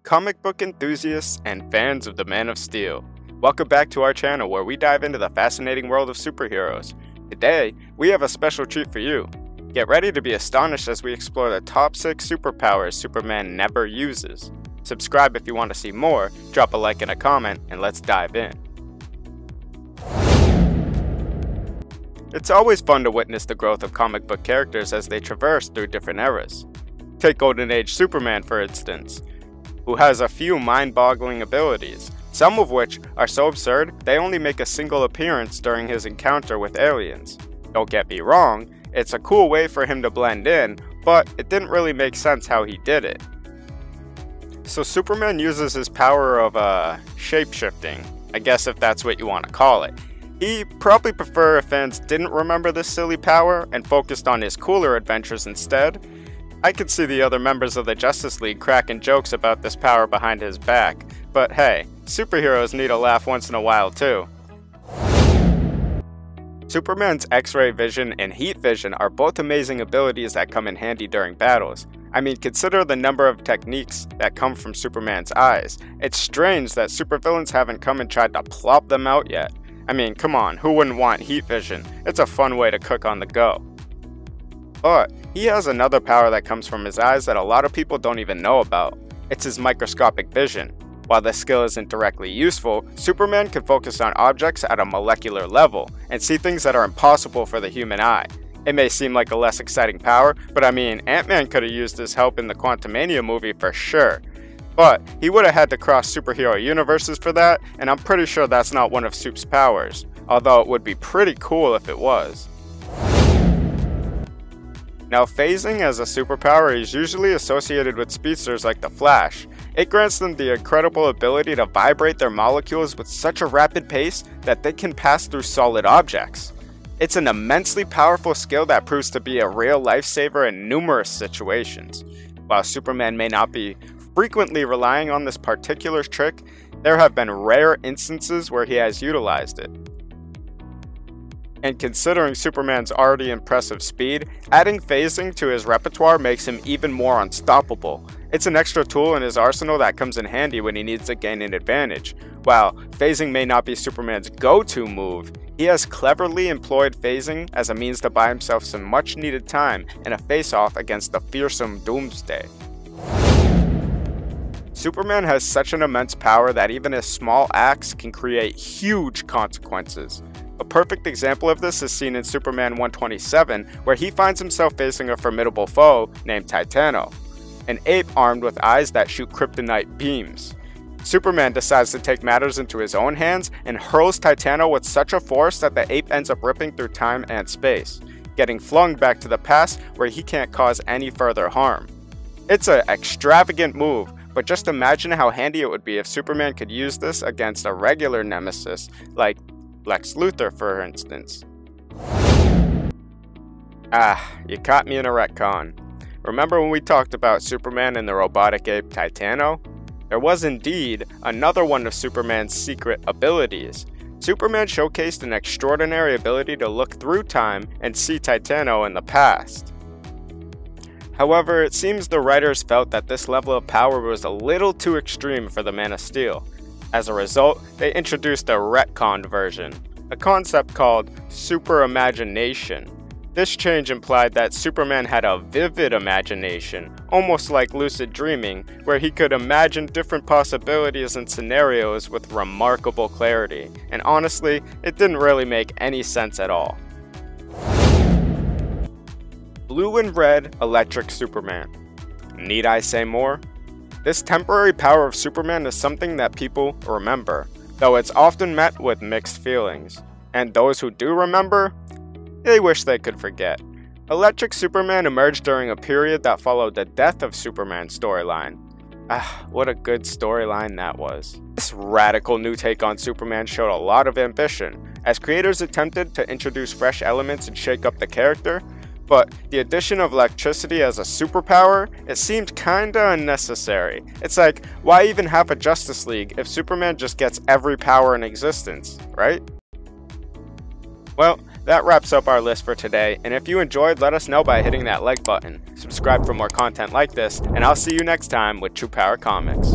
comic book enthusiasts and fans of the Man of Steel. Welcome back to our channel where we dive into the fascinating world of superheroes. Today, we have a special treat for you. Get ready to be astonished as we explore the top 6 superpowers Superman never uses. Subscribe if you want to see more, drop a like and a comment, and let's dive in. It's always fun to witness the growth of comic book characters as they traverse through different eras. Take Golden Age Superman for instance, who has a few mind-boggling abilities, some of which are so absurd they only make a single appearance during his encounter with aliens. Don't get me wrong, it's a cool way for him to blend in, but it didn't really make sense how he did it. So Superman uses his power of shapeshifting, I guess if that's what you want to call it. He'd probably prefer if fans didn't remember this silly power and focused on his cooler adventures instead. I could see the other members of the Justice League cracking jokes about this power behind his back, but hey, superheroes need a laugh once in a while too. Superman's X-ray vision and heat vision are both amazing abilities that come in handy during battles. I mean, consider the number of techniques that come from Superman's eyes. It's strange that supervillains haven't come and tried to plop them out yet. I mean, come on, who wouldn't want heat vision? It's a fun way to cook on the go. But he has another power that comes from his eyes that a lot of people don't even know about. It's his microscopic vision. While this skill isn't directly useful, Superman can focus on objects at a molecular level and see things that are impossible for the human eye. It may seem like a less exciting power, but I mean, Ant-Man could have used his help in the Quantumania movie for sure. But he would have had to cross superhero universes for that, and I'm pretty sure that's not one of Soup's powers, although it would be pretty cool if it was. Now, phasing as a superpower is usually associated with speedsters like the Flash. It grants them the incredible ability to vibrate their molecules with such a rapid pace that they can pass through solid objects. It's an immensely powerful skill that proves to be a real lifesaver in numerous situations. While Superman may not be frequently relying on this particular trick, there have been rare instances where he has utilized it. And considering Superman's already impressive speed, adding phasing to his repertoire makes him even more unstoppable. It's an extra tool in his arsenal that comes in handy when he needs to gain an advantage. While phasing may not be Superman's go-to move, he has cleverly employed phasing as a means to buy himself some much-needed time in a face-off against the fearsome Doomsday. Superman has such an immense power that even a small acts can create huge consequences. A perfect example of this is seen in Superman 127, where he finds himself facing a formidable foe named Titano, an ape armed with eyes that shoot kryptonite beams. Superman decides to take matters into his own hands and hurls Titano with such a force that the ape ends up ripping through time and space, getting flung back to the past where he can't cause any further harm. It's an extravagant move, but just imagine how handy it would be if Superman could use this against a regular nemesis like Lex Luthor, for instance. You caught me in a retcon. Remember when we talked about Superman and the robotic ape Titano? There was indeed another one of Superman's secret abilities. Superman showcased an extraordinary ability to look through time and see Titano in the past. However, it seems the writers felt that this level of power was a little too extreme for the Man of Steel. As a result, they introduced a retconned version, a concept called super imagination. This change implied that Superman had a vivid imagination, almost like lucid dreaming, where he could imagine different possibilities and scenarios with remarkable clarity, and honestly, it didn't really make any sense at all. Blue and red electric Superman. Need I say more? This temporary power of Superman is something that people remember, though it's often met with mixed feelings. And those who do remember, they wish they could forget. Electric Superman emerged during a period that followed the death of Superman's storyline. What a good storyline that was. This radical new take on Superman showed a lot of ambition, as creators attempted to introduce fresh elements and shake up the character. But the addition of electricity as a superpower, it seemed kinda unnecessary. It's like, why even have a Justice League if Superman just gets every power in existence, right? Well, that wraps up our list for today, and if you enjoyed, let us know by hitting that like button. Subscribe for more content like this, and I'll see you next time with True Power Comics.